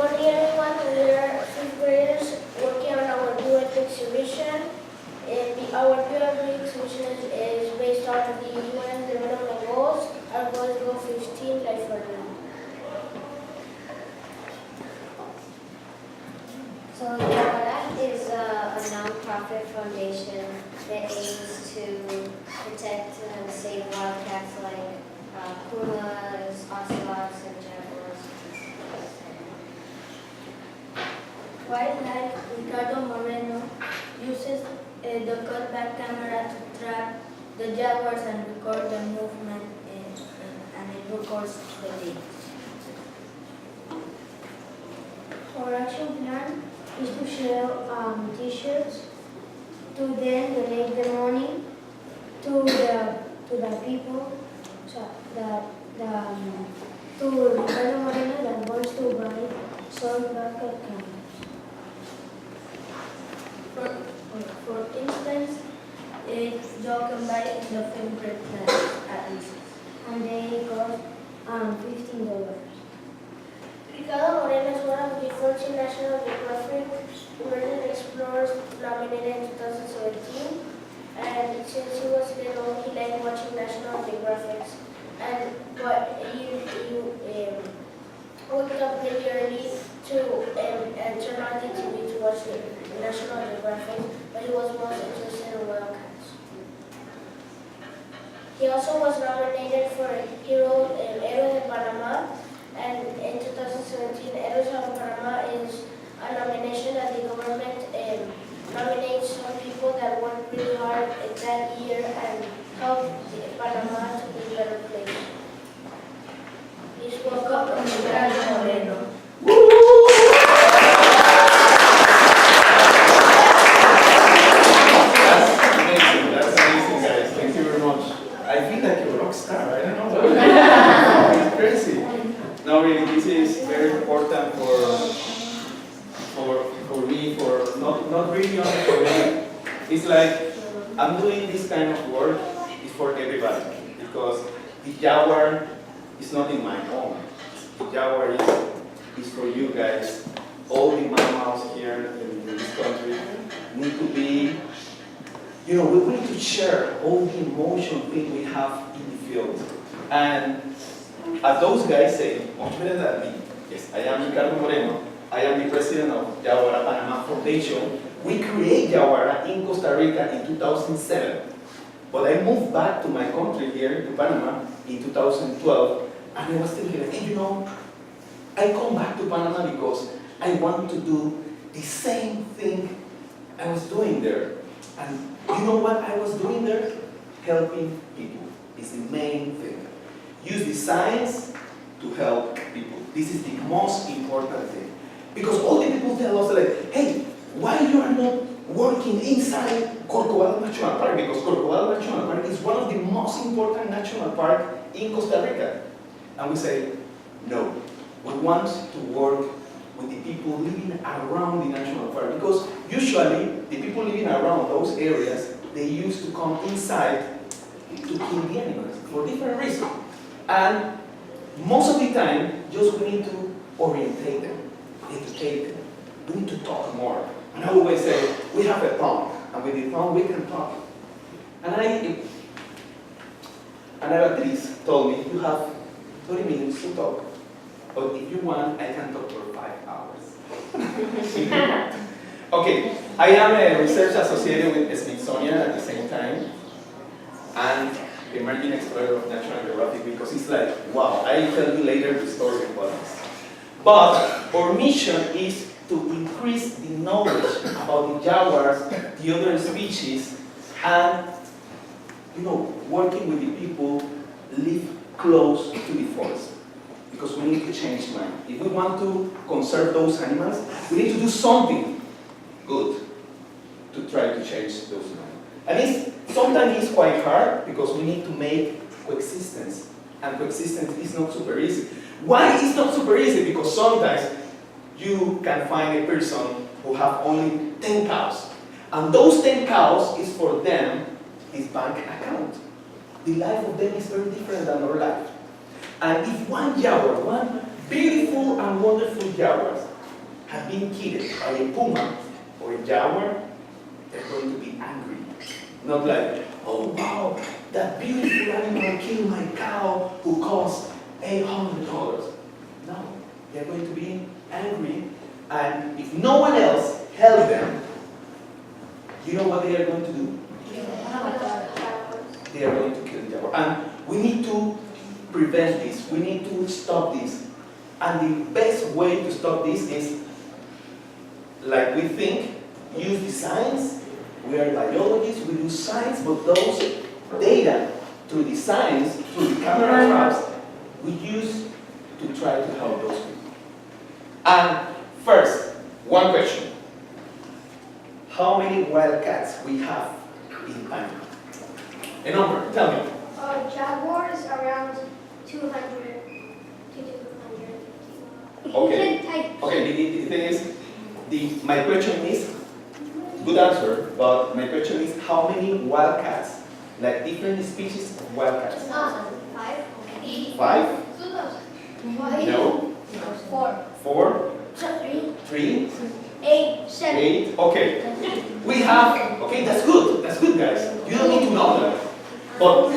morning, everyone. We are fifth graders working on our duet exhibition. Our duet exhibition is based on the UN Development Goals. Our goal is Goal 15, Life for Now. So Yaguara is a non-profit foundation that aims to protect and save wildcats like pumas, ocelots, and jaguars. Wildlife Ricardo Moreno uses the cutback camera to track the jaguars and record the movement and it records the data. Our action plan is to share t-shirts to then donate the money to the people to Ricardo Moreno that wants to buy some backup cameras. For instance, y'all can buy the favorite plants at least, and they cost $15. Ricardo Moreno is one of the 14 National Geographic Emerging Explorers nominated in 2017, and since he was little, he liked watching National Geographic. And he woke up really early and turn on the TV to watch the National Geographic, but he was most interested in wildcats. He also was nominated for Hero Héroe de Panama, and in 2017, Héroes of Panama is a nomination that the government nominates some people that worked really hard that year and helped Panama to be a better place. Please welcome Ricardo Moreno. That's amazing, guys. Thank you very much. I feel like you're a rock star. I don't know. It's crazy. No, really, this is very important for me, for not really only for me. It's like I'm doing this kind of work is for everybody because the Jaguar is not in my home. The Jaguar is for you guys. All the mammals here in this country need to be, we need to share all the emotion thing we have in the field. And as those guys say, much better than me, yes, I am Ricardo Moreno. I am the president of Yaguara Panama Foundation. We created Yaguara in Costa Rica in 2007. But I moved back to my country here to Panama in 2012. And I was thinking, hey, I come back to Panama because I want to do the same thing I was doing there. And you know what I was doing there? Helping people is the main thing. Use the science to help people. This is the most important thing. Because all the people tell us, like, hey, why you are not working inside Corcovado National Park? Because Corcovado National Park is one of the most important national parks in Costa Rica. And we say, no, we want to work with the people living around the national park. Because usually, the people living around those areas, they used to come inside to kill the animals for different reasons. And most of the time, just we need to orientate them, educate them. We need to talk more. And I always say, we have a tongue, and with the tongue we can talk. And Beatriz told me, you have 30 minutes to talk. But if you want, I can talk for 5 hours. Okay, I am a research associate with Smithsonian at the same time, and the emerging explorer of National Geographic, because it's like, wow, I'll tell you later the story about this. But our mission is to increase the knowledge about the jaguars, the other species, and working with the people live close to the forest. Because we need to change mind. If we want to conserve those animals, we need to do something good to try to change those minds. And sometimes it's quite hard because we need to make coexistence. And coexistence is not super easy. Why is not super easy? Because sometimes you can find a person who have only 10 cows. And those 10 cows is for them, this bank account. The life of them is very different than our life. And if one jaguar, one beautiful and wonderful jaguar, being killed by a puma or a jaguar, they're going to be angry. Not like, oh wow, that beautiful animal killed my cow who cost $800. No, they're going to be angry, and if no one else helps them, you know what they are going to do? They are going to kill the jaguar. And we need to prevent this. We need to stop this. And the best way to stop this is, like we think, use the science. We are biologists, we do science, but those data through the science, through the camera traps, we use to try to help those people. And first, one question. How many wildcats we have in Panama? A number, tell me. Jaguars around 200 to 250. Okay. Okay, the thing is, my question is, good answer, but my question is how many wildcats, like different species of wildcats? 5. 5? No? 4. 4? 3? 8. 7. 8? Okay. We have, okay, that's good, guys. You don't need to know that. But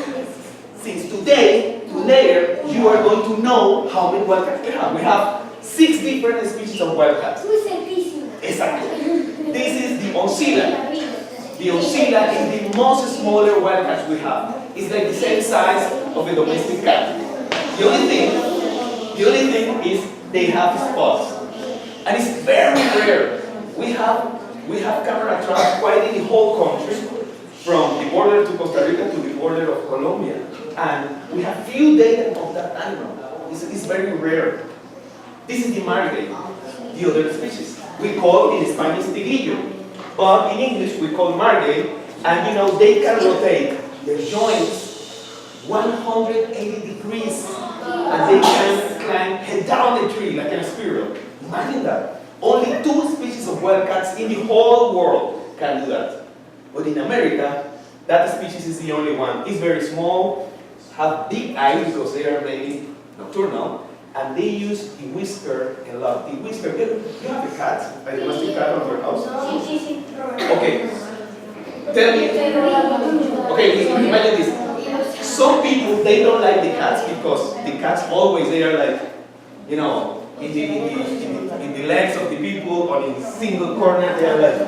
since today, you are going to know how many wildcats we have. We have 6 different species of wildcats. Exactly. This is the oncilla. The oncilla is the most smaller wildcats we have. It's like the same size of a domestic cat. The only thing is they have spots. And it's very rare. We have camera traps quite in the whole country, from the border to Costa Rica to the border of Colombia. And we have few data of that animal. It's very rare. This is the margay, the other species. We call in Spanish tigrillo, but in English we call margay, and you know they can rotate their joints 180 degrees, and they can climb head down the tree like a spiral. Imagine that. Only 2 species of wildcats in the whole world can do that. But in America, that species is the only one. It's very small, have big eyes because they are mainly nocturnal, and they use the whisker a lot. The whisker, you have a cat, a domestic cat on your house? Okay. Tell me, okay, imagine this. Some people, they don't like the cats because the cats always, they are like, you know, in the legs of the people or in a single corner, they are like,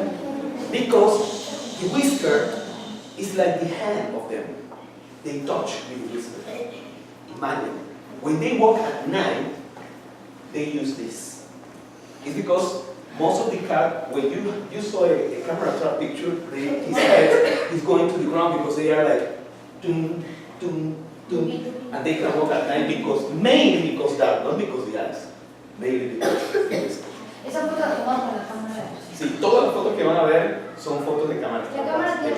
because the whisker is like the hand of them. They touch with the whisker. Imagine, when they walk at night, they use this. It's because most of the cat, when you saw a camera trap picture, his head is going to the ground because they are like, dum, dum, dum, and they can walk at night because, mainly because that, not because the eyes. Mainly because the whisker. Esa foto la tomamos con la cámara. Sí, todas las fotos que van a ver son fotos de cámara. La cámara tiene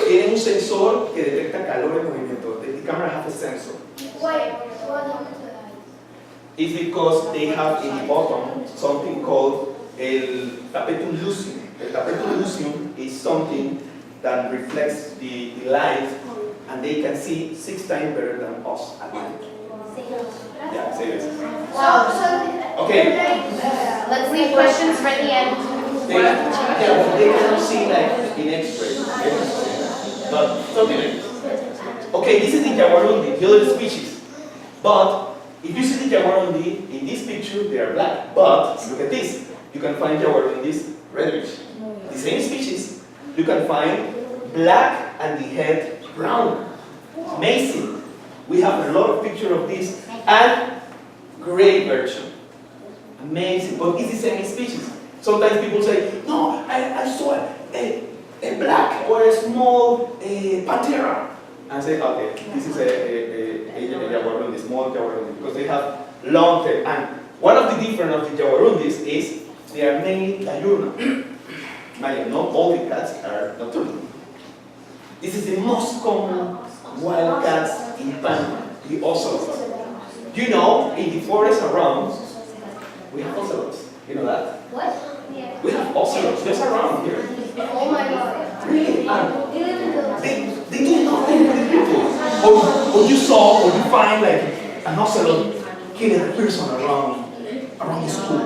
Tiene un sensor que detecta calor en movimiento. The camera has a sensor. Why? What happened to that? It's because they have in the bottom something called el tapetum lucidum. El tapetum lucidum is something that reflects the light, and they can see 6 times better than us at night. Yeah, say this. Okay. Let's leave questions for the end. They cannot see like in X-ray. But something like this. Okay, this is the jaguarundi, the other species. But if you see the jaguarundi in this picture, they are black. But look at this. You can find jaguarundis reddish. The same species. You can find black and the head brown. Amazing. We have a lot of pictures of this and gray version. Amazing, but it's the same species. Sometimes people say, no, I saw a black or a small pantera. And I say, okay, this is a jaguarundi, small jaguarundi, because they have long tail. And one of the difference of the jaguarundis is they are mainly diurnal. Imagine, not all the cats are nocturnal. This is the most common wild cats in Panama, the ocelots. You know, in the forest around, we have ocelots. You know that? What? We have ocelots just around here. Oh my god. Really? They live in the... They do nothing with the people. Or you saw, or you find like an ocelot killing a person around the school.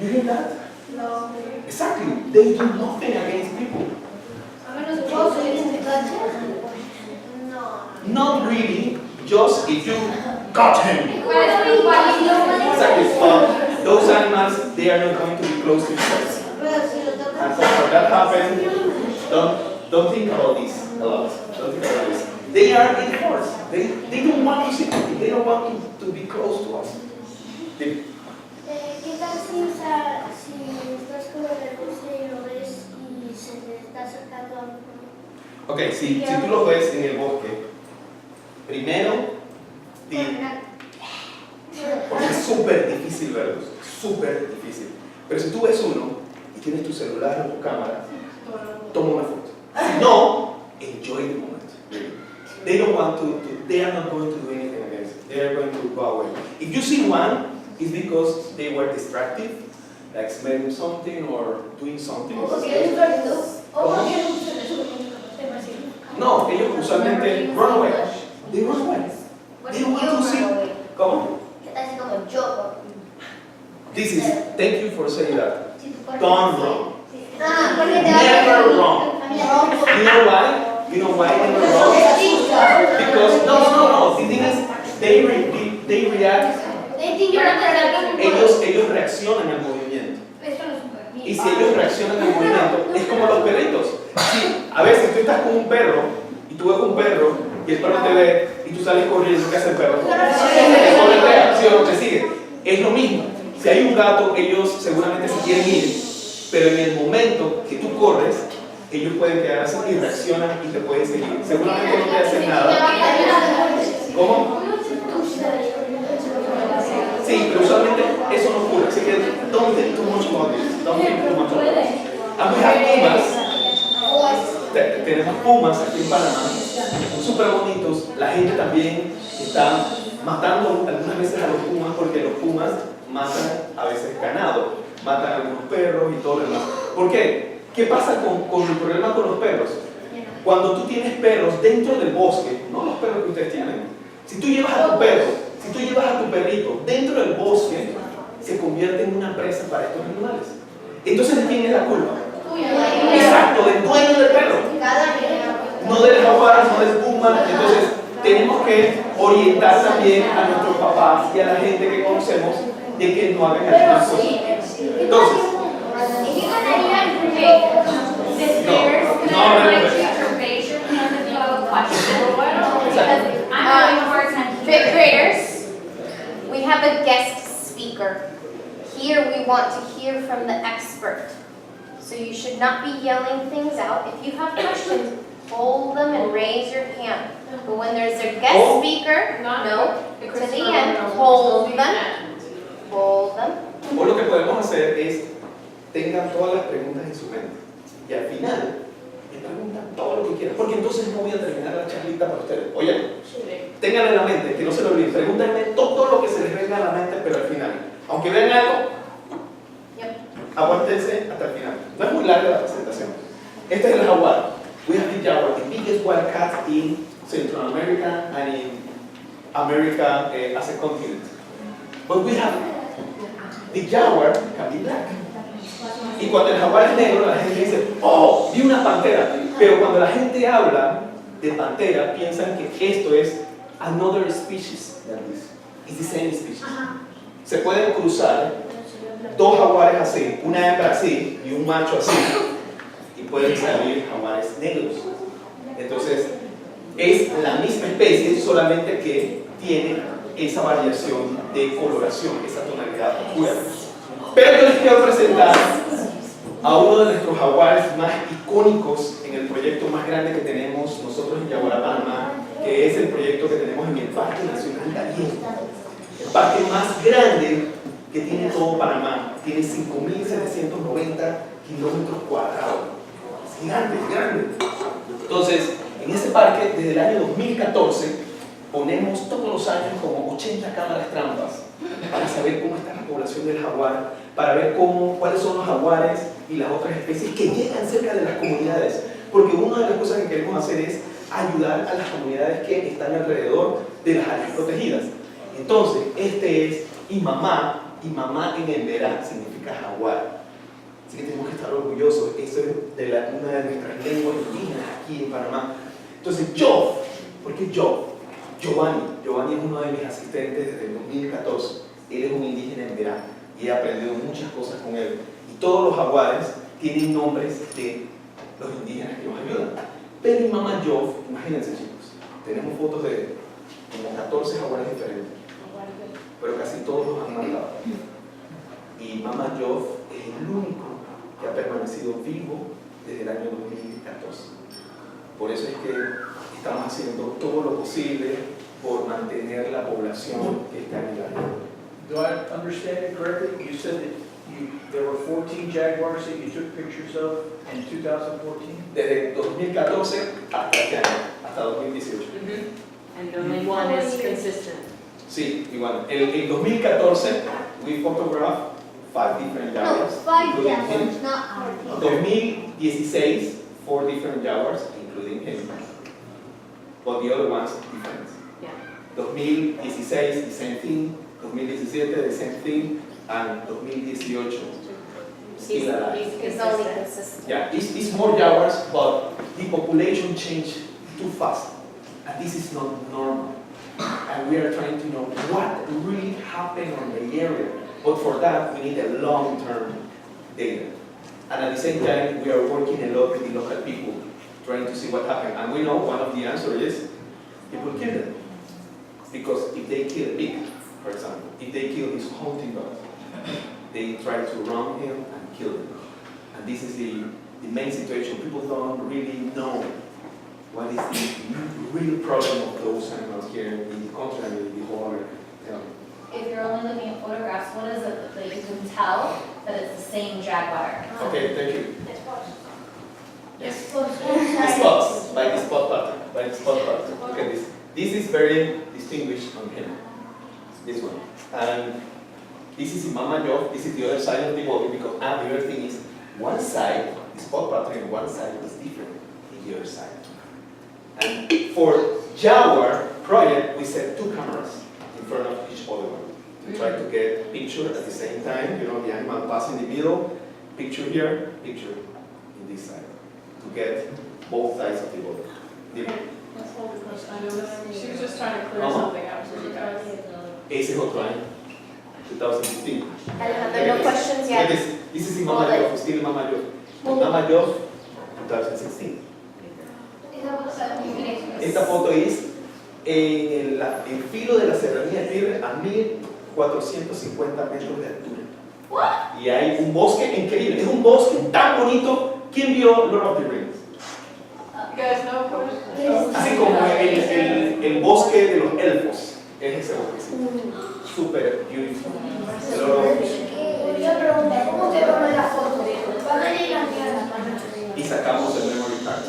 You hear that? No. Exactly. They do nothing against people. No. Not really, just if you got him. Exactly. Those animals, they are not going to be close to each other. And so for that happen, don't think about this a lot. Don't think about this. They are in force. They don't want to see people. They don't want to be close to us. They, ¿Qué tal si estás con el bosque y lo ves y se te está acercando a un... ok, si tú lo ves en el bosque, primero, porque es súper difícil verlos, súper difícil. Pero si tú ves uno y tienes tu celular o tu cámara, toma una foto. Si no, enjoy the moment. They don't want they are not going to do anything against it. They are going to go away. If you see one, it's because they were distracted, like smelling something or doing something. No, ellos usualmente run away. They run away. They don't want to see. ¿Cómo? This is, thank you for saying that. Don't run. Never wrong. You know why? You know why never wrong? Because no. The thing is, they react. Ellos reaccionan al movimiento. Y si ellos reaccionan al movimiento, es como los perritos. Sí, a veces tú estás con un perro y tú ves un perro y el perro te ve y tú sales corriendo, ¿qué hace el perro? ¿Sí o no te sigue? Es lo mismo. Si hay un gato, ellos seguramente se quieren ir, pero en el momento que tú corres, ellos pueden quedar así y reaccionan y te pueden seguir. Seguramente no te hacen nada. ¿Cómo? Sí, pero usualmente eso no ocurre. Así que don't think too much about this. Don't think too much about this. And we have pumas. Tenemos pumas aquí en Panamá. Son súper bonitos. La gente también está matando algunas veces a los pumas porque los pumas matan a veces ganado, matan a algunos perros y todo lo demás. ¿Por qué? ¿Qué pasa con el problema con los perros? Cuando tú tienes perros dentro del bosque, no los perros que ustedes tienen, si tú llevas a tu perro, si tú llevas a tu perrito dentro del bosque, se convierte en una presa para estos animales. Entonces, ¿de quién es la culpa? Exacto, del dueño del perro. No del jaguar, no del puma. Entonces, tenemos que orientar también a nuestros papás y a la gente que conocemos de que no hagan algunas cosas. Entonces, fifth graders, we have a guest speaker. Here we want to hear from the expert. So you should not be yelling things out. If you have questions, hold them and raise your hand. But when there's a guest speaker, no, to the end, hold them. Hold them. O lo que podemos hacer es tengan todas las preguntas en su mente y al final me preguntan todo lo que quieran, porque entonces no voy a terminar la charlita para ustedes. Oye, tengan en la mente, que no se lo olviden, pregúntenme todo lo que se les venga a la mente, pero al final, aunque vean algo, aguántense hasta el final. No es muy larga la presentación. Este es el jaguar. We have the jaguar, the biggest wild cat in Central America and in America as a continent. But we have the jaguar can be black. Y cuando el jaguar es negro, la gente dice, oh, vi una pantera. Pero cuando la gente habla de pantera, piensan que esto es another species than this. It's the same species. Se pueden cruzar dos jaguares así, una hembra así y un macho así, y pueden salir jaguares negros. Entonces, es la misma especie, solamente que tiene esa variación de coloración, esa tonalidad oscura. Pero yo les quiero presentar a uno de nuestros jaguares más icónicos en el proyecto más grande que tenemos nosotros en Yaguara, Panamá, que es el proyecto que tenemos en el Parque Nacional Gallego. El parque más grande que tiene todo Panamá. Tiene 5.790 kilómetros cuadrados. Es gigante, es grande. Entonces, en ese parque, desde el año 2014, ponemos todos los años como 80 cámaras trampas para saber cómo está la población del jaguar, para ver cuáles son los jaguares y las otras especies que llegan cerca de las comunidades. Porque una de las cosas que queremos hacer es ayudar a las comunidades que están alrededor de las áreas protegidas. Entonces, este es Imamá, y mamá en emberá significa jaguar. Así que tenemos que estar orgullosos. Eso es de una de nuestras lenguas indígenas aquí en Panamá. Entonces, ¿por qué Giovanni es uno de mis asistentes desde el 2014. Él es un indígena emberá y he aprendido muchas cosas con él. Y todos los jaguares tienen nombres de los indígenas que nos ayudan. Pero mi mamá Joff, imagínense chicos, tenemos fotos de como 14 jaguares diferentes, pero casi todos los han matado. Y mamá Joff es el único que ha permanecido vivo desde el año 2014. Por eso es que estamos haciendo todo lo posible por mantener la población que está en el área. Do I understand it correctly? You said that there were 14 jaguars that you took pictures of in 2014? Desde 2014 hasta este año, hasta 2018. And only one is consistent. Sí, igual. En 2014, we photographed 5 different No, jaguars. 5 including him. jaguars, not 14. 2016, 4 different jaguars, including him. But the other ones, different. Yeah. 2016, the same thing. 2017, the same thing. And 2018, still alive. It's only consistent. Yeah, it's more jaguars, but the population changed too fast. And this is not normal. And we are trying to know what really happened on the area. But for that, we need a long-term data. And at the same time, we are working a lot with the local people, trying to see what happened. And we know one of the answers is people kill them. Because if they kill a pig, for example, if they kill his hunting dog, they try to run him and kill him. And this is the main situation. People don't really know what is the real problem of those animals here in the country and in the whole America. If you're only looking at photographs, what is it that you can tell that it's the same jaguar? Okay, thank you. Yes. The Yes. spots, by the spot pattern, by the spot pattern. Look at this. This is very distinguished on him. This one. And this is Mama Joff, this is the other side of the body because the other thing is one side, the spot pattern on one side is different than the other side. And for Jaguar project, we set 2 cameras in front of each other one to try to get picture at the same time, you know, the animal passing in the middle, picture here, picture in this side, to get both sides of the body. Let's hold the question. I know she was just trying to clear Uh-huh. something out for you guys. Ese es otro año, 2015. Alejandro, no questions Yeah, yet? this is in Mama Joff, still Mama Joff. Mama Joff, 2016. Esta foto es en el filo de la serranía de Tigre a 1450 metros de altura. Y hay un bosque increíble, es un bosque tan bonito. ¿Quién vio Lord of the Rings? You guys know questions? Así como el bosque de los elfos, es ese bosque. Super beautiful. Yo pregunté, ¿cómo te toman la foto? ¿Cuándo llegan? Y sacamos el memory card.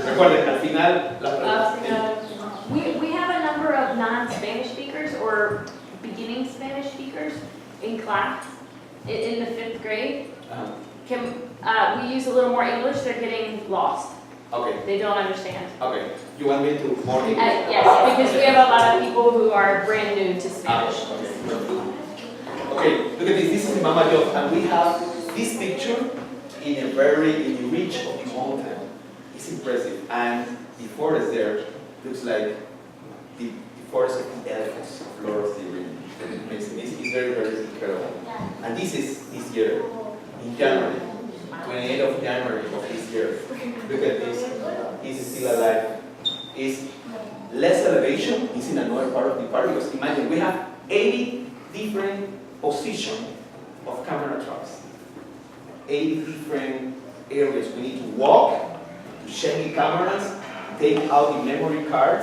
Recuerden, al final, We have a number of non-Spanish speakers or beginning Spanish speakers in class in the 5th grade. Can we use a little more English? They're getting lost. Okay, They don't understand. okay. You want me to more English? Yes, because we have a lot of people who are brand new to Spanish. Okay, look at this. This is Mama Joff, and we have this picture in the reach of the mountain. It's impressive, and the forest there looks like the forest of the elephants of Lord of the Rings. Amazing. It's very, very incredible. And this is this year, in January, 28th of January of this year. Look at this. He's still alive. It's less elevation. It's in another part of the park because imagine we have 80 different positions of camera traps. 80 different areas. We need to walk, to check the cameras, take out the memory card,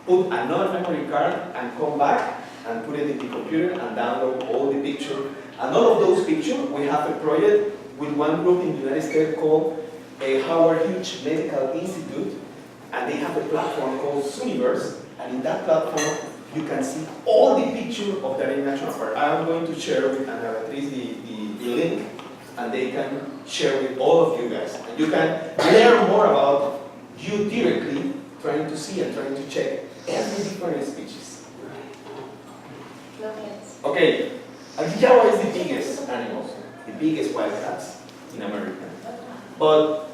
put another memory card, and come back and put it in the computer and download all the pictures. And all of those pictures, we have a project with one group in the United States called Howard Hughes Medical Institute, and they have a platform called Suniverse, and in that platform, you can see all the pictures of the National Park. I'm going to share with Ana Beatriz the link, and they can share with all of you guys. And you can learn more about you directly, trying to see and trying to check every different species. No hands. Okay, And the jaguar is the biggest animal, the biggest wild cats in America. But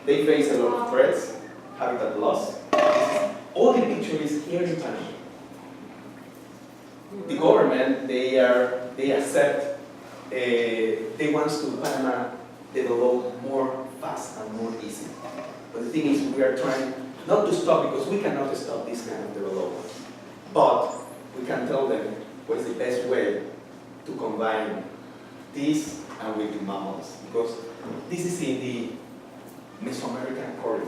they face a lot of threats, habitat loss. All the picture is here in Panama. The government, they accept, they want to Panama develop more fast and more easy. But the thing is, we are trying not to stop, because we cannot stop this kind of development. But we can tell them what is the best way to combine this and with the mammals, because this is in the Mesoamerican corridor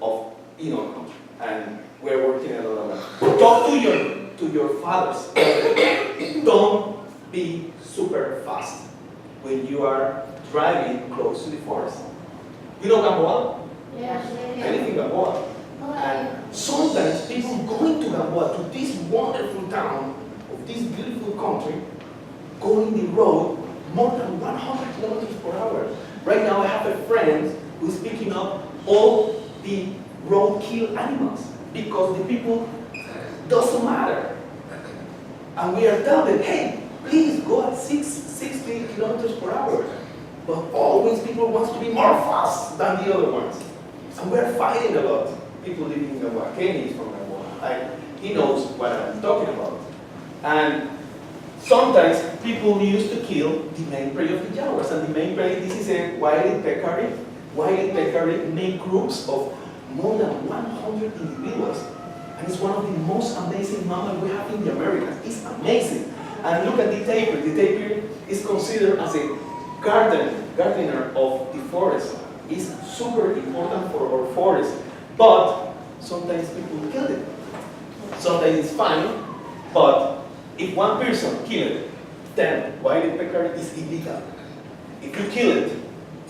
of country, and we're working a lot on that. Talk to your fathers. Don't be super fast when you are driving close to the forest. You know Gamboa? Yeah. Anything Gamboa. And sometimes people going to Gamboa, to this wonderful town of this beautiful country, going the road more than 100 kilometers per hour. Right now I have a friend who's picking up all the roadkill animals because the people doesn't matter. And we are telling them, hey, please go at 60 kilometers per hour. But always people want to be more fast than the other ones. And we're fighting a lot. People living in Gamboa, Kenny is from Gamboa. He knows what I'm talking about. And sometimes people used to kill the main prey of the jaguars. And the main prey, this is a wild peccary. Wild peccary make groups of more than 100 individuals. And it's one of the most amazing mammals we have in the Americas. It's amazing. And look at the tapir. The tapir is considered as a gardener of the forest. It's super important for our forest. But sometimes people kill it. Sometimes it's fine, but if one person kills it, then wild peccary is illegal. If you kill it,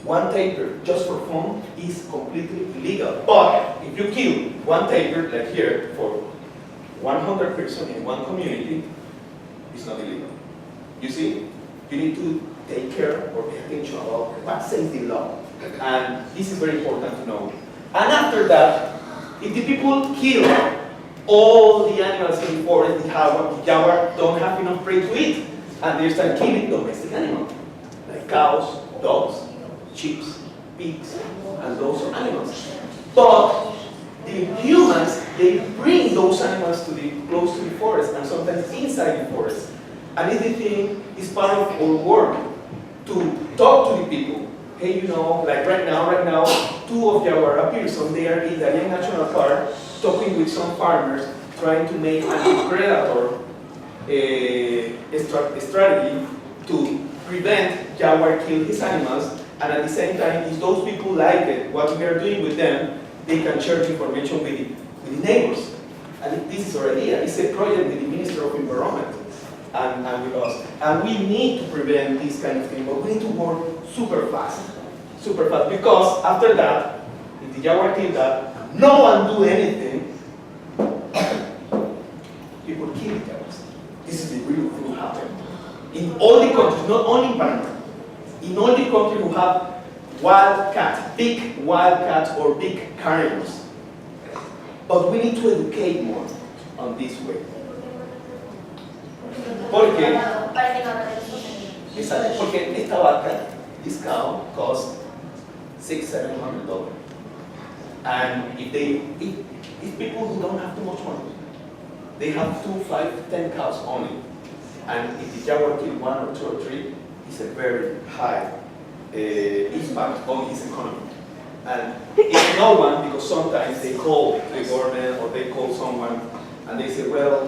one tapir just for fun is completely illegal. But if you kill one tapir, like here, for 100 persons in one community, it's not illegal. You see, you need to take care or pay attention about what says the law. And this is very important to know. And after that, if the people kill all the animals in the forest, the jaguar don't have enough prey to eat. And they start killing domestic animals, like cows, dogs, sheep, pigs, and those animals. But the humans, they bring those animals close to the forest, and sometimes inside the forest. And it's part of our work to talk to the people. Hey, like right now, two of Yaguara Pearson, they are in the Darien National Park talking with some farmers, trying to make a predator strategy to prevent jaguar kill his animals, and at the same time, if those people like it, what we are doing with them, they can share information with the neighbors. And this is our idea. It's a project with the Minister of Environment and with us. And we need to prevent this kind of thing, but we need to work super fast, because after that, if the jaguar kill that, no one do anything, people kill the jaguars. This is the real thing happen. In all the countries, not only in Panama, in all the countries who have wild cats, big wild cats or big carnivores. But we need to educate more on this way. Porque esta vaca, this cow, costs $600-700. And if people who don't have too much money, they have 2, 5, 10 cows only. And if the jaguar kill 1 or 2 or 3, it's a very high impact on his economy. And if no one, because sometimes they call the government or they call someone and they say, well,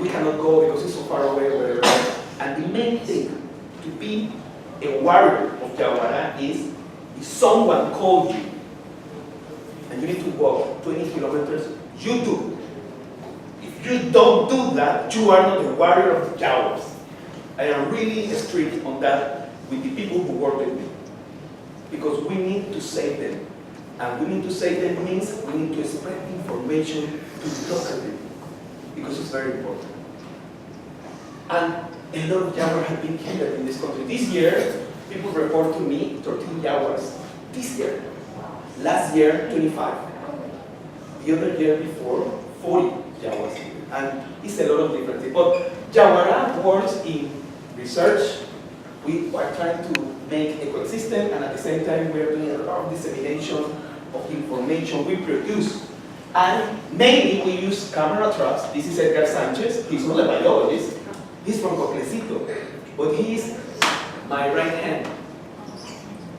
we cannot go because it's so far away or whatever. And the main thing to be a warrior of Yaguara is if someone calls you and you need to walk 20 kilometers, you do. If you don't do that, you are not a warrior of the jaguars. I am really strict on that with the people who work with me. Because we need to save them. And we need to save them means we need to spread information to the local people. Because it's very important. And a lot of jaguars have been killed in this country. This year, people report to me 13 jaguars. This year. Last year, 25. The other year before, 40 jaguars. And it's a lot of different things. But Yaguara works in research. We are trying to make ecosystem, and at the same time we are doing a lot of dissemination of information we produce. And mainly we use camera traps. This is Edgar Sanchez. He's not a biologist. He's from Coclecito. But he's my right hand.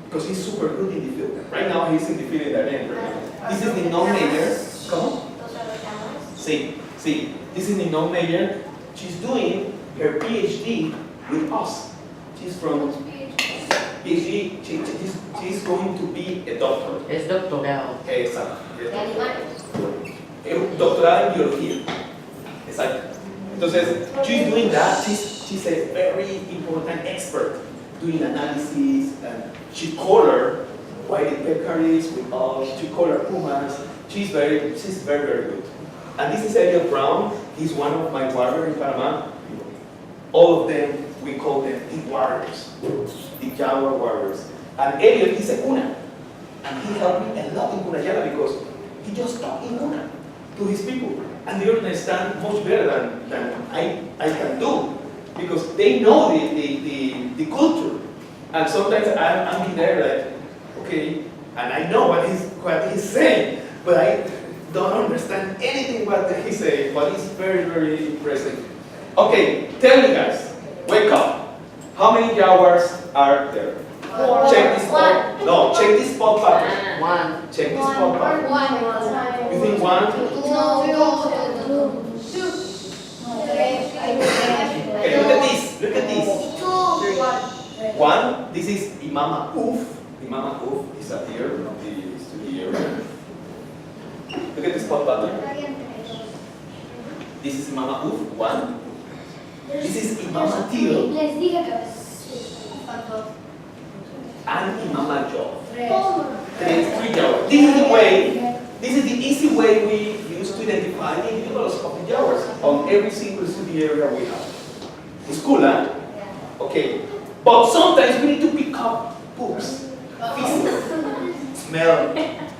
Because he's super good in the field. Right now he's in the field in the end. This is the non-major. Come on. Those are the cameras? See. This is the non-major. She's doing her PhD with us. She's from PhD. She's going to be a doctor. Es doctorado. Exacto. De animales. Doctorada en biología. Exacto. Entonces, she's doing that. She's a very important expert doing analysis, and she colored white peccaries with us. She colored pumas. She's very, very good. And this is Elliot Brown. He's one of my warriors in Panama. All of them, we call them the warriors, the Yaguara warriors. And Elliot is a Kuna. And he helped me a lot in Cunayala because he just talked in Kuna to his people. And they understand much better than I can do. Because they know the culture. And sometimes I'm there like, okay, and I know what he's saying, but I don't understand anything what he's saying, but it's very, very impressive. Okay, tell me guys, wake up. How many jaguars are there? Check this spot. No, check this spot pattern. One. Check this spot pattern. You think one? Okay, look at this. Look at this. One. This is Imama Uf. Imama Uf is up here from the studio area. Look at this spot pattern. This is Imama Uf. One. This is Imama Tio and Imama Jo. Three jaguars. This is the way. This is the easy way we use to identify individuals of the jaguars on every single studio area we have. It's cool, huh? Okay. But sometimes we need to pick up poops, feces, smell.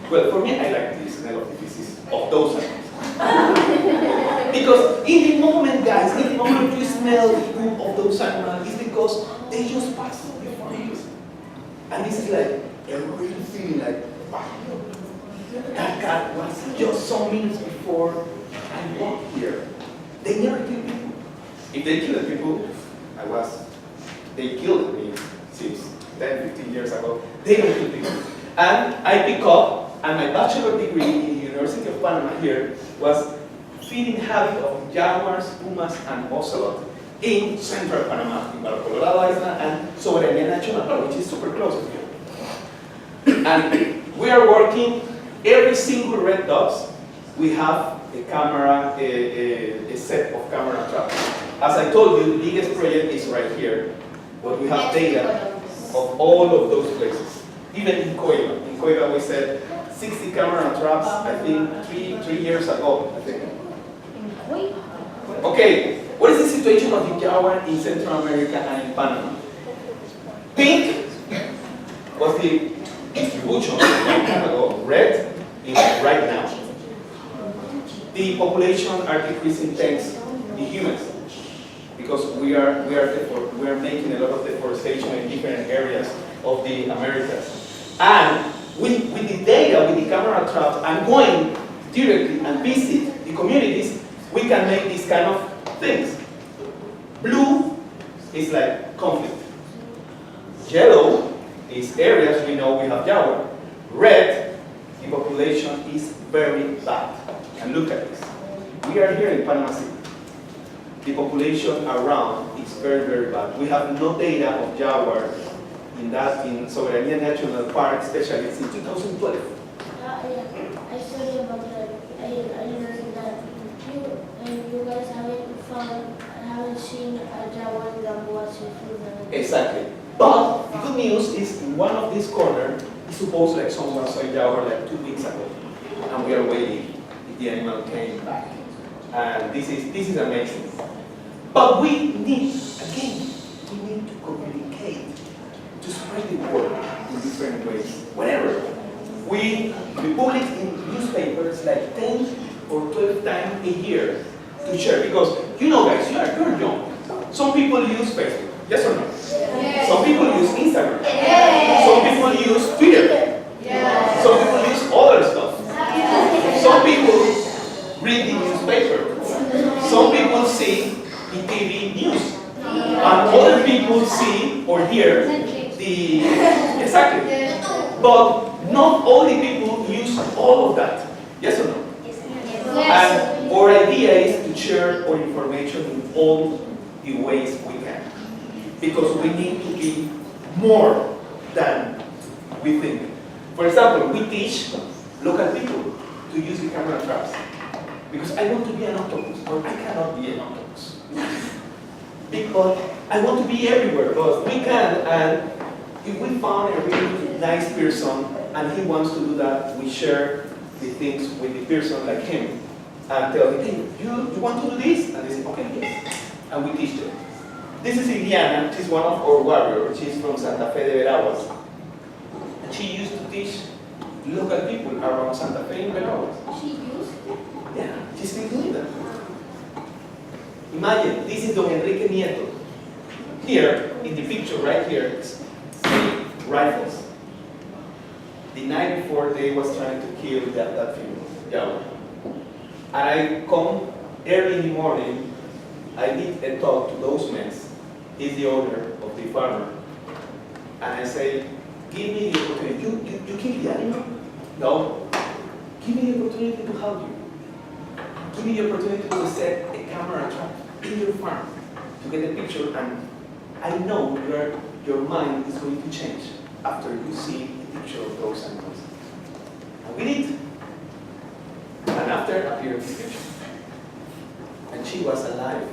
Well, for me, I like the smell of the feces of those animals. Because in the moment, guys, in the moment you smell the poop of those animals, it's because they just pass before you. And this is like a real feeling like, wow, that cat was just some minutes before I walked here. They never kill people. If they killed people, they killed me since 10, 15 years ago. They don't kill people. And I pick up, and my bachelor degree in the University of Panama here was feeding habit of jaguars, pumas, and ocelot in central Panama, in Colorado Island and Soberanía National Park, which is super close to here. And we are working every single red dots. We have a camera, a set of camera traps. As I told you, the biggest project is right here, but we have data of all of those places. Even in Coiba. In Coiba we said 60 camera traps, I think, three years ago, I think. Okay, what is the situation of the jaguar in Central America and in Panama? Pink was the distribution a long time ago. Red is right now. The population are decreasing thanks to the humans because we are making a lot of deforestation in different areas of the Americas. And with the data, with the camera traps, and going directly and visit the communities, we can make these kind of things. Blue is like conflict. Yellow is areas we know we have jaguar. Red, the population is very bad. And look at this. We are here in Panama City. The population around is very, very bad. We have no data of jaguar in Soberanía National Park, especially since 2012. I studied about that. I learned that you guys haven't seen a jaguar that was in Exactly. But the good news is in one of these corners, it's supposed like someone saw a jaguar like 2 weeks ago. And we are waiting if the animal came back. And this is amazing. But we need, again, to communicate, to spread the word in different ways. Whatever. We publish in newspapers like 10 or 12 times a year to share. Because, you know guys, you're young. Some people use Facebook, yes or no? Yes. Some people use Instagram. Some people use Twitter. Some people use other stuff. Some people read the newspaper. Some people see the TV news. And other people see or hear the, exactly. But not all the people use all of that. Yes or no? And our idea is to share our information in all the ways we can. Because we need to be more than we think. For example, we teach local people to use the camera traps. Because I want to be an octopus, or I cannot be an octopus. Because I want to be everywhere, but we can, and if we found a really nice person and he wants to do that, we share the things with the person like him and tell him, hey, you want to do this? And they say, okay, yes. And we teach them. This is Indiana. She's one of our warriors. She's from Santa Fe de Veraguas. And she used to teach local people around Santa Fe in Veraguas. She used? Yeah, she's still doing that. Imagine, this is Don Enrique Nieto. Here, in the picture right here, is 3 rifles. The night before, they was trying to kill that female, Yaguara. And I come early in the morning, I did a talk to those men. He's the owner of the farmer. And I say, give me the opportunity. You kill the animal? No. Give me the opportunity to help you. Give me the opportunity to set a camera trap in your farm to get a picture, and I know your mind is going to change after you see the picture of those animals. And we did. And after appeared the picture. And she was alive.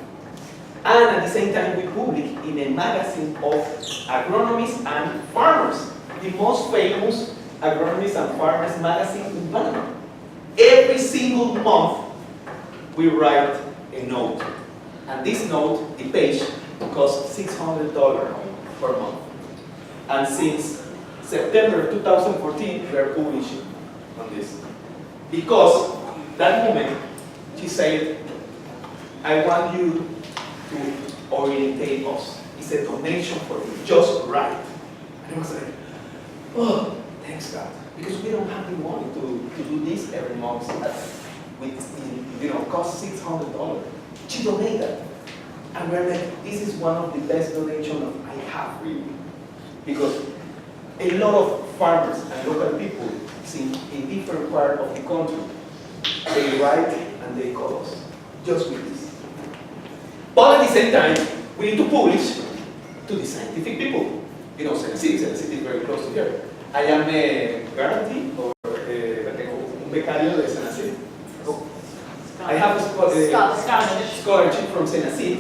And at the same time, we published in a magazine of agronomists and farmers, the most famous agronomists and farmers magazine in Panama. Every single month, we write a note. And this note, the page, costs $600 per month. And since September 2014, we are publishing on this. Because that moment, she said, I want you to orientate us. It's a donation for you, just right. And I was like, oh, thanks God. Because we don't have the money to do this every month. With, cost $600. She donated that. And we're like, this is one of the best donations I have really. Because a lot of farmers and local people in different parts of the country, they write and they call us. Just with this. But at the same time, we need to publish to the scientific people. Senacid is very close to here. I am a guarantee or un becario de Senacid. I have a scholarship from Senacid.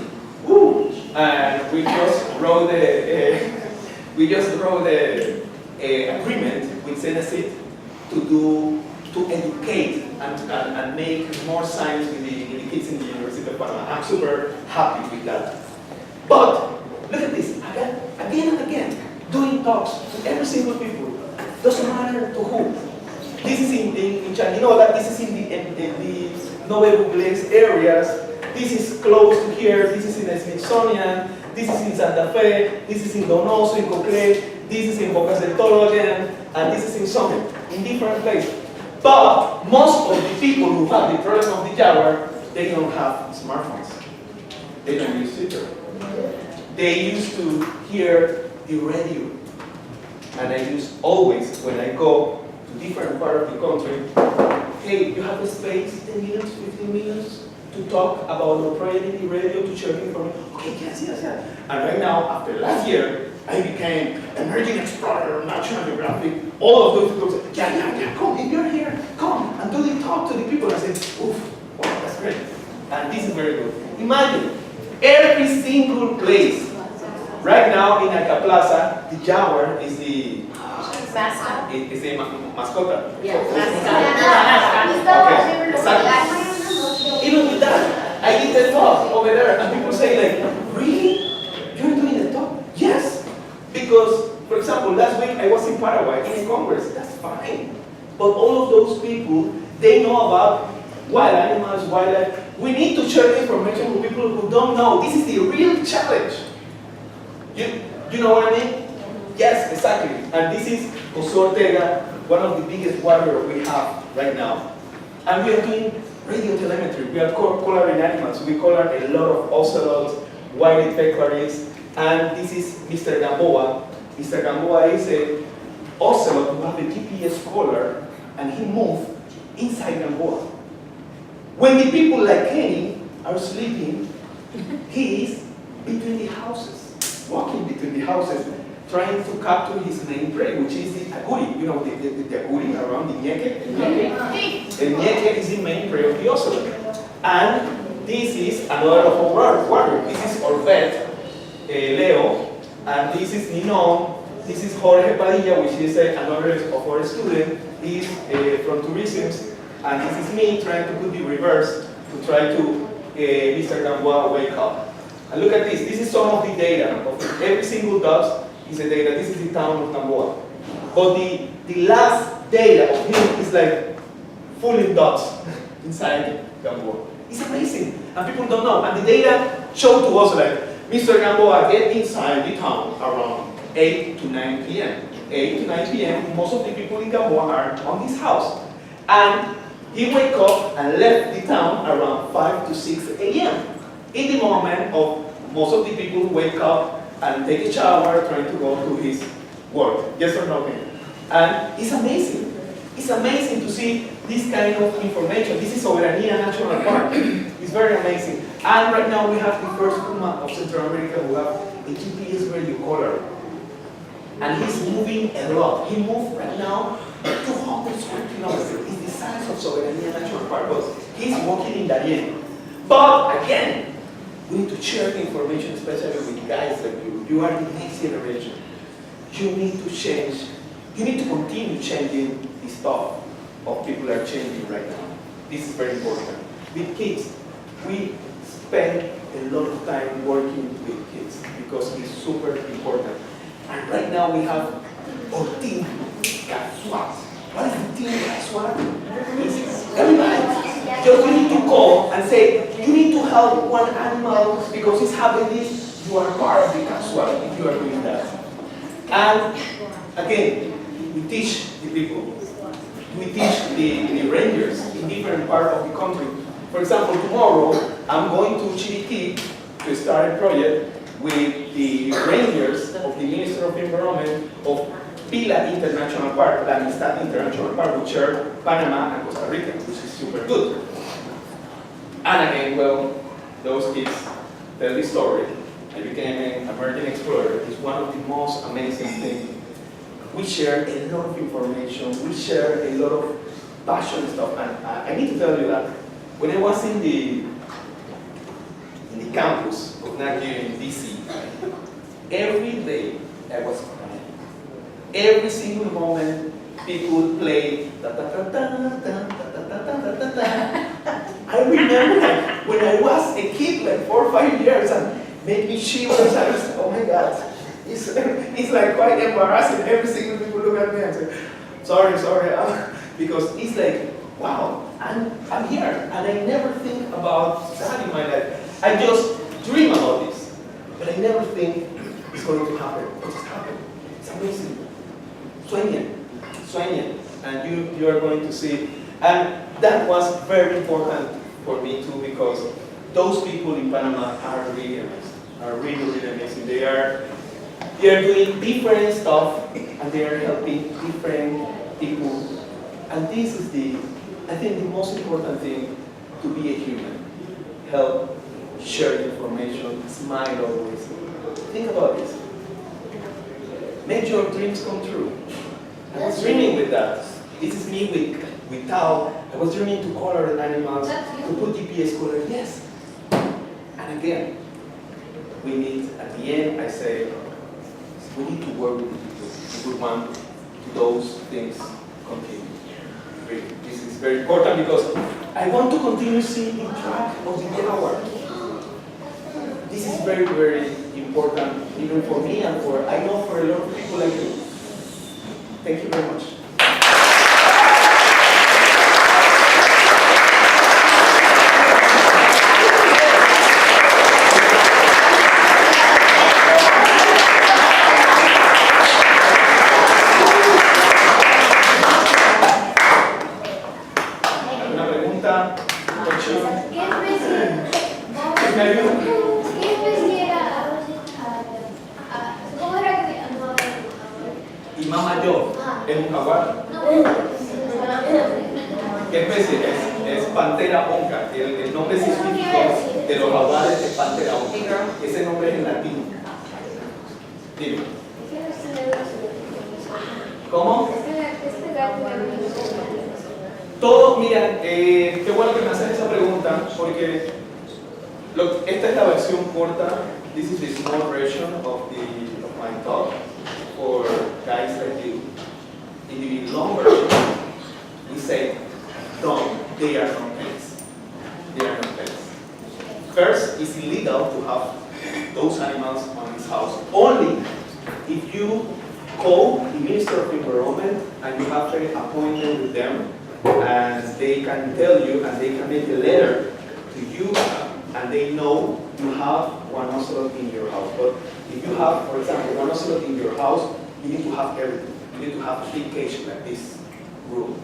And we just wrote the agreement with Senacid to educate and make more science with the kids in the University of Panama. I'm super happy with that. But look at this, again and again, doing talks to every single people. Doesn't matter to whom. This is in China. You know that this is in the Nobel Bugles areas. This is close to here. This is in the Smithsonian. This is in Santa Fe. This is in Donoso, in Coclé. This is in Bocas del Toro again. And this is in Summit, in different places. But most of the people who have the problem of the Jaguar, they don't have smartphones. They don't use Twitter. They used to hear the radio. And I use always, when I go to different part of the country, hey, you have a space, 10 minutes, 15 minutes, to talk about your project in the radio, to share information. Okay, yes. And right now, after last year, I became emerging explorer, National Geographic, all of those people say, yeah, come, if you're here, come, and do the talk to the people. I said, oof, wow, that's great. And this is very good. Imagine, every single place, right now in Aca Plaza, the Jaguar is the mascot. Is the mascota. Yeah, Okay, exactly. Even with that, I did the talk over there, and people say like, really? You're doing the talk? Yes. Because, for example, last week I was in Paraguay in a congress. That's fine. But all of those people, they know about wild animals, wildlife. We need to share information with people who don't know. This is the real challenge. You know what I mean? Yes, exactly. And this is Jose Ortega, one of the biggest warriors we have right now. And we are doing radio telemetry. We are coloring animals. We color a lot of ocelots, white peccaries, and this is Mr. Gamboa. Mr. Gamboa is a ocelot who have a GPS collar, and he moved inside Gamboa. When the people like Kenny are sleeping, he is between the houses, walking between the houses, trying to capture his main prey, which is the aguri. You know, the aguri around the ñeque. The ñeque is the main prey of the ocelot. And this is another of our warrior. This is our vet, Leo, and this is Ninon. This is Jorge Padilla, which is another of our students. He's from tourism, and this is me trying to put the reverse to try to Mr. Gamboa wake up. And look at this. This is some of the data of every single dot is the data. This is the town of Gamboa. But the last data of him is like full in dots inside Gamboa. It's amazing, and people don't know. And the data show to us like Mr. Gamboa get inside the town around 8 to 9 p.m. 8 to 9 p.m. Most of the people in Gamboa are on his house, and he wake up and left the town around 5 to 6 a.m. In the moment of most of the people wake up and take a shower, trying to go to his work. Yes or no? And it's amazing. It's amazing to see this kind of information. This is Soberanía National Park. It's very amazing. And right now we have the first puma of Central America who have a GPS radio collar. And he's moving a lot. He moved right now 200 square kilometers. It's the size of Soberanía National Park, but he's walking in Darien. But again, we need to share the information, especially with guys like you. You are the next generation. You need to change. You need to continue changing the stuff of people are changing right now. This is very important. With kids, we spend a lot of time working with kids because it's super important. And right now we have our team Casual. What is the team Casual? Everybody. Just you need to call and say, you need to help one animal because it's having this. You are part of the Casual if you are doing that. And again, we teach the people. We teach the rangers in different parts of the country. For example, tomorrow I'm going to Chiriquí to start a project with the rangers of the Minister of Environment of Pila International Park, La Amistad International Park, which are Panama and Costa Rica, which is super good. And again, well, those kids tell the story. I became an American explorer. It's one of the most amazing things. We share a lot of information. We share a lot of passion and stuff. And I need to tell you that when I was in the campus of NAC here in DC, every day I was crying. Every single moment, people play ta ta ta ta ta ta ta ta ta ta. I remember like, when I was a kid, like 4 or 5 years, and made me shiver. I was, oh my God. It's like quite embarrassing. Every single people look at me and say, sorry, because it's like, wow, I'm here, and I never think about that in my life. I just dream about this, but I never think it's going to happen. It just happened. It's amazing. Sueña, and you are going to see. And that was very important for me too, because those people in Panama are really amazing. Are really, really amazing. They are doing different stuff, and they are helping different people. And this is I think the most important thing to be a human. Help, share information, smile always. Think about this. Make your dreams come true. I was dreaming with that. This is me with Tao. I was dreaming to color the animals, to put GPS color. Yes. And again, we need, at the end, I say, we need to work with the people if we want those things continue. Really. This is very important because I want to continue seeing track of the hour. This is very, very important, even for me and I know for a lot of people like you. Thank you very much. Es un jaguar. ¿Qué especie es? Es Pantera onca. El nombre científico de los jaguares es Pantera onca. Ese nombre es en latín. Dime. ¿Cómo? Todos, mira, qué bueno que me haces esa pregunta, porque esta es la versión corta. This is the small version of my talk for guys like you. In the long version, we say, no, they are not pets. They are not pets. First, it's illegal to have those animals on this house. Only if you call the Minister of Environment and you have an appointment with them, and they can tell you and they can make a letter to you, and they know you have one ocelot in your house. But if you have, for example, one ocelot in your house, you need to have everything. You need to have a big cage like this room.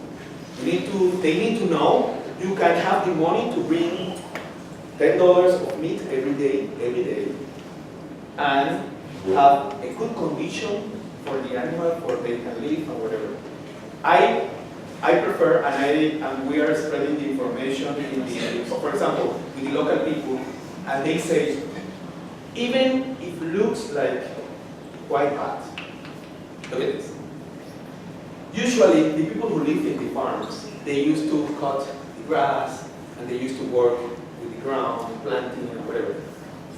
They need to know you can have the money to bring $10 of meat every day, and have a good condition for the animal, for they can live or whatever. I prefer, and we are spreading the information so for example, with the local people, and they say, even if it looks like quite bad, look at this. Usually, the people who live in the farms, they used to cut the grass, and they used to work with the ground, planting and whatever.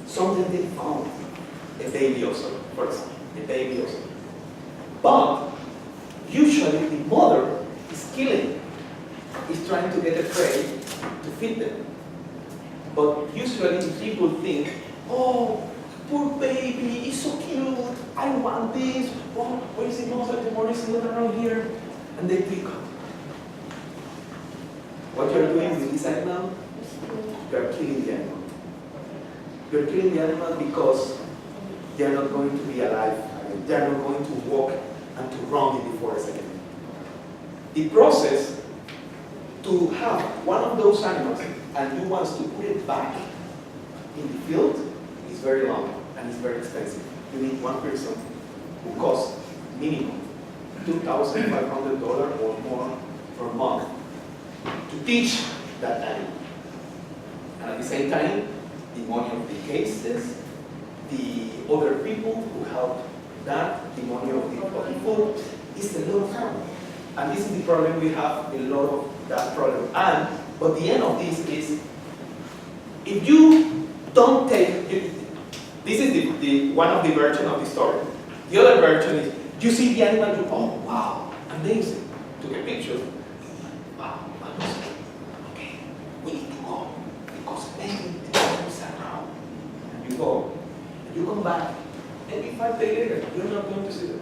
Something they found, a baby ocelot, for example, a baby ocelot. But usually the mother is killing, is trying to get a prey to feed them. But usually the people think, oh, poor baby, it's so cute, I want this, oh, where is the mother? The mother is not around here. And they pick up. What you're doing with this animal, you're killing the animal. You're killing the animal because they're not going to be alive. They're not going to walk and to run in the forest again. The process to have one of those animals and you want to put it back in the field is very long and it's very expensive. You need one person who costs minimum $2,500 or more per month to teach that animal. And at the same time, the money of the cases, the other people who help that, the money of the food, is a lot of money. And this is the problem we have, a lot of that problem. But the end of this is, if you don't take, this is the one of the versions of the story. The other version is, you see the animal, you, oh wow, amazing. Took a picture. Wow, okay, we need to go because maybe the animal is around. And you go, and you come back, maybe 5 days later, you're not going to see them.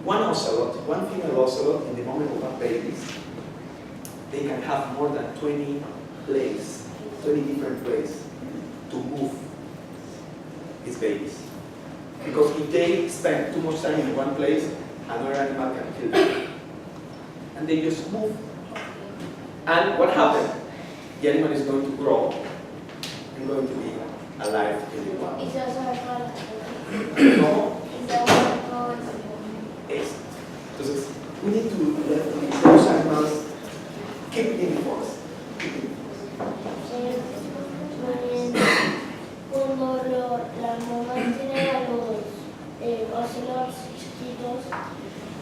One ocelot, one female ocelot, in the moment of have babies, they can have more than 20 places, 20 different places to move its babies. Because if they spend too much time in one place, another animal can kill them. And they just move. And what happened? The animal is going to grow and going to be alive in the wild. ¿Cómo? Entonces, we need to let those animals keep in the forest. Cuando la mamá tiene a los ocelots chiquitos,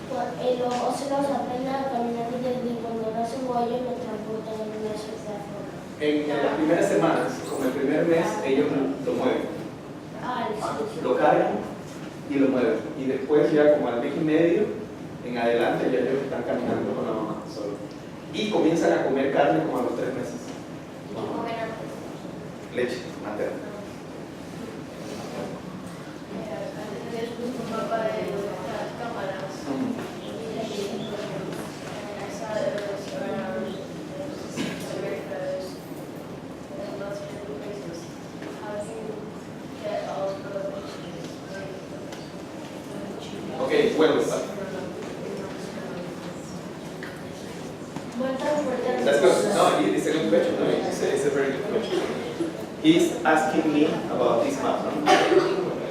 los ocelots aprenden a caminar desde cuando nacen o ellos lo transportan en una cierta forma. En las primeras semanas, como el primer mes, ellos lo mueven. Lo cargan y lo mueven. Y después ya como al mes y medio, en adelante ya ellos están caminando con la mamá solo. Y comienzan a comer carne como a los 3 meses. Leche materna. Okay, well, that's good. No, it's a good question. No, it's a very good question. He's asking me about this map.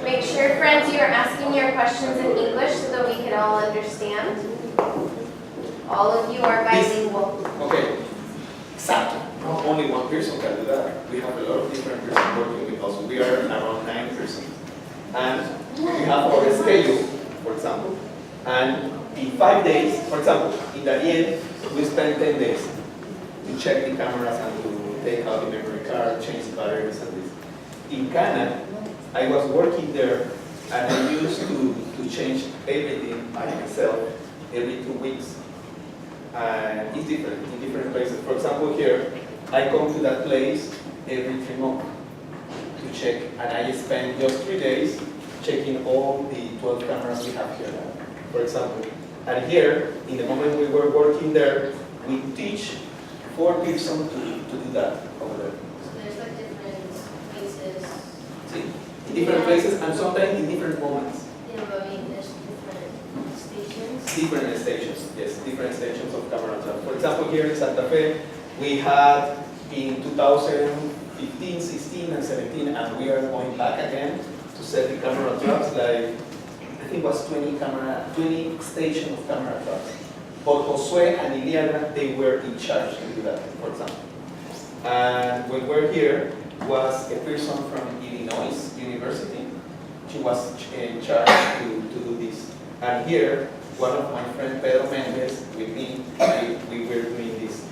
Make sure, friends, you are asking your questions in English so that we can all understand. All of you are bilingual. Okay, exactly. Not only one person can do that. We have a lot of different persons working with us. We are around 9 persons. And we have our schedule, for example. And in 5 days, for example, in the end, we spend 10 days to check the cameras and to take out the memory card, change the batteries and this. In Ghana, I was working there and I used to change everything by myself every 2 weeks. And it's different in different places. For example, here, I come to that place every 3 months to check, and I spend just 3 days checking all the 12 cameras we have here, for example. And here, in the moment we were working there, we teach 4 people to do that over there. So there's like different places. See, in different places and sometimes in different moments. Yeah, but I mean, there's different stations. Different stations, yes, different stations of camera traps. For example, here in Santa Fe, we had in 2015, 16, and 17, and we are going back again to set the camera traps. Like, I think it was 20 stations of camera traps. But Josue and Iliana, they were in charge to do that, for example. And when we're here, was a person from Illinois University. She was in charge to do this. And here, one of my friends, Pedro Mendez, with me, we were doing this.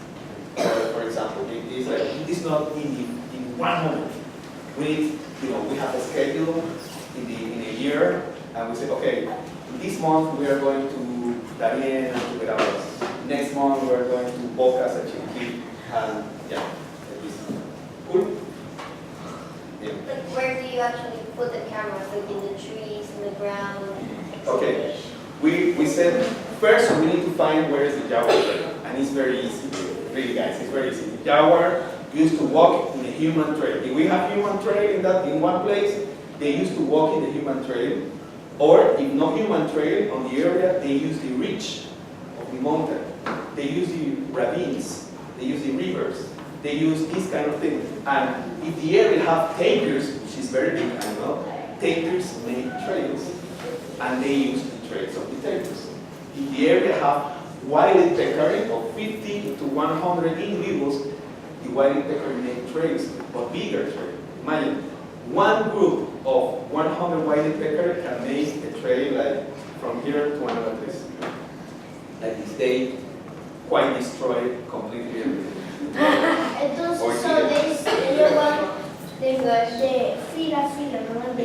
For example, it's not in one moment. We have a schedule in a year, and we say, okay, this month we are going to Darien and to Veraguas. Next month we are going to Bocas and Chiriquí, and yeah, like this. Cool? Yeah. Like, where do you actually put the cameras? Like in the trees, in the ground? Okay. We said, first we need to find where is the jaguar, and it's very easy. Really, guys, it's very easy. The jaguar used to walk in a human trail. If we have human trail in one place, they used to walk in the human trail. Or if no human trail on the area, they use the ridge of the mountain. They use the ravines. They use the rivers. They use this kind of thing. And if the area have tapirs, which is very big, I know, tapirs make trails. And they use the trails of the tapirs. If the area have wild peccary of 50 to 100 individuals, the wild peccary make trails, but bigger trails. Imagine, one group of 100 wild peccary can make a trail like from here to another place. Like this, they quite destroy completely everything. Entonces, so ellos van de fila a fila, no de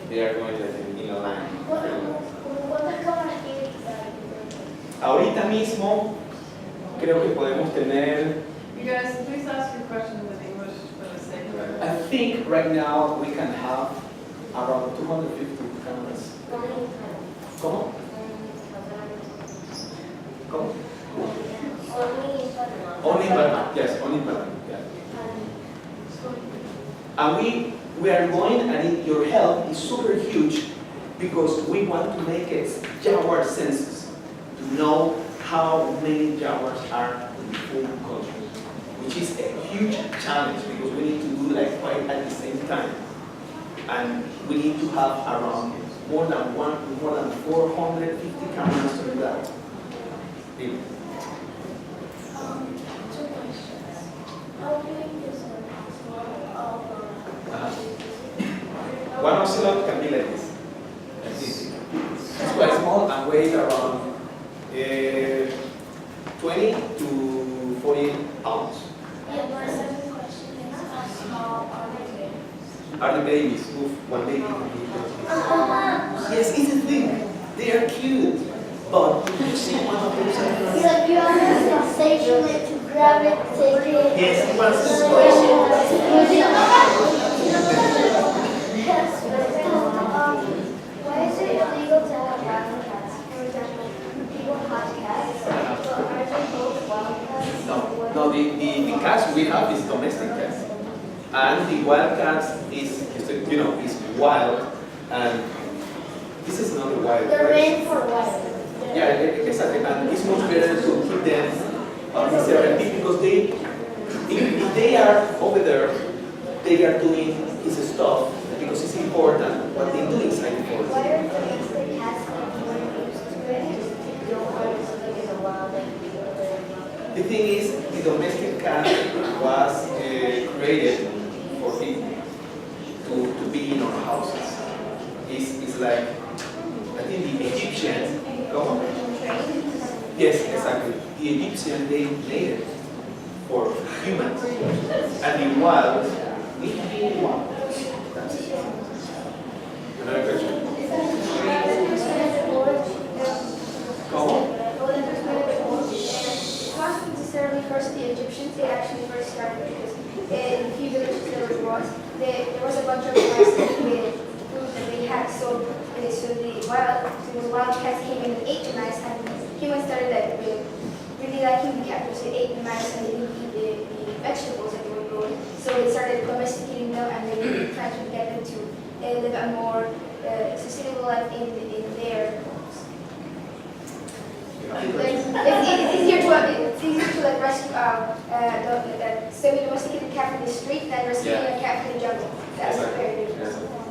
They are going like in a line. ¿Cuántas cámaras tiene que Ahorita mismo creo que podemos tener, You guys, please ask your questions in English for the sake of it. I think right now we can have around 250 cameras. ¿Cómo? ¿Cómo? Only in Panama, yes, only in Panama, yeah. And we are going, and your help is super huge because we want to make a jaguar census to know how many jaguars are in the full country, which is a huge challenge because we need to do like quite at the same time. And we need to have around more than 450 cameras to do that. Two questions. How big is One ocelot can be like this. Like this. It's quite small and weighs around 20 to 40 pounds. Yeah, my second question is how are they? Are the babies? Oof, one baby can be like this. Yes, it's a thing. They are cute. But if you see one of those animals, Like you have a sensation to grab it, take it. yes, it wants to squish Why is it illegal to have wild cats? For example, people have cats, but are they both wild cats? No, the cats we have is domestic cats. And the wild cats is wild. And this is not a wild They're cat. made for wild. Yeah, exactly. And it's much better to keep them on this area because if they are over there, they are doing this stuff because it's important what they do inside the forest. Why are domestic cats not more used to it? Just to go houses. It's like, I think the Egyptians, come on. Yes, exactly. The Egyptians, they made it for humans. And the wild, we need one. That's it. Another question? Come on. Not necessarily first the Egyptians, they actually first started because in a few villages there was a bunch of mice with food that they had, so the wild cats came in and ate the mice, and humans started really liking the cats because they ate the mice and they didn't eat the vegetables that they were growing, so they started domesticating them and they tried to get them to live a more sustainable life in their homes. It's easier to like rescue the semi-domesticated cat from the street than rescuing a cat from the jungle. That's Exactly. very different. Yes.